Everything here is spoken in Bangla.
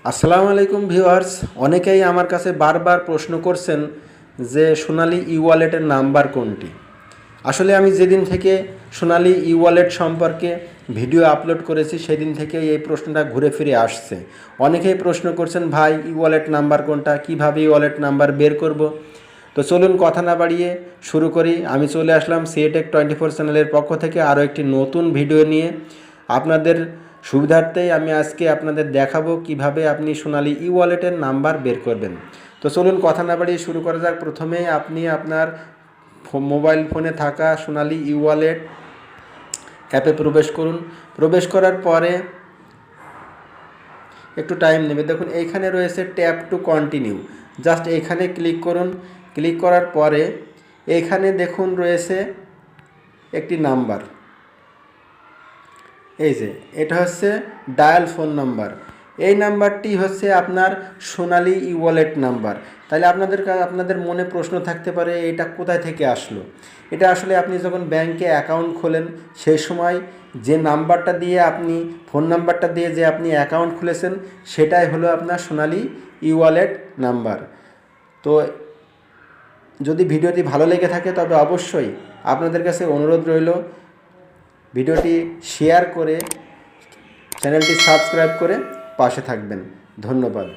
আসসালামু আলাইকুম ভিউয়ার্স। অনেকেই আমার কাছে বারবার প্রশ্ন করছেন যে সোনালী ই ওয়ালেটের নাম্বার কোনটি। আসলে আমি যেদিন থেকে সোনালী ই ওয়ালেট সম্পর্কে ভিডিও আপলোড করেছি সেদিন থেকে এই প্রশ্নটা ঘুরে ফিরে আসছে। অনেকেই প্রশ্ন করছেন, ভাই ই ওয়ালেট নাম্বার কোনটা, কীভাবে ই ওয়ালেট নাম্বার বের করব। তো চলুন কথা না বাড়িয়ে শুরু করি। আমি চলে আসলাম সিএটেক 24 চ্যানেলের পক্ষ থেকে আরও একটি নতুন ভিডিও নিয়ে। আপনাদের সুবিধার্থেই আমি আজকে আপনাদের দেখাবো কিভাবে আপনি সোনালী ই ওয়ালেটের নাম্বার বের করবেন। তো চলুন কথা না বাড়িয়ে শুরু করা যাক। প্রথমে আপনি আপনার মোবাইল ফোনে থাকা সোনালী ই ওয়ালেট অ্যাপে প্রবেশ করুন। প্রবেশ করার পরে একটু টাইম নেবে। দেখুন এইখানে রয়েছে ট্যাপ টু কন্টিনিউ, জাস্ট এইখানে ক্লিক করুন। ক্লিক করার পরে এইখানে দেখুন রয়েছে একটি নাম্বার, এই যে এটা হচ্ছে ডায়াল ফোন নাম্বার। এই নাম্বারটি হচ্ছে আপনার সোনালী ই ওয়ালেট নাম্বার। তাহলে আপনাদের মনে প্রশ্ন থাকতে পারে এটা কোথায় থেকে আসলো। এটা আসলে আপনি যখন ব্যাংকে অ্যাকাউন্ট খোলেন সেই সময় যে নাম্বারটা দিয়ে আপনি ফোন নাম্বারটা দিয়ে যে আপনি অ্যাকাউন্ট খুলেছেন সেটাই হলো আপনার সোনালী ই ওয়ালেট নাম্বার। তো যদি ভিডিওটি ভালো লেগে থাকে তবে অবশ্যই আপনাদের কাছে অনুরোধ রইল ভিডিওটি শেয়ার করে চ্যানেলটি সাবস্ক্রাইব করে পাশে থাকবেন। ধন্যবাদ।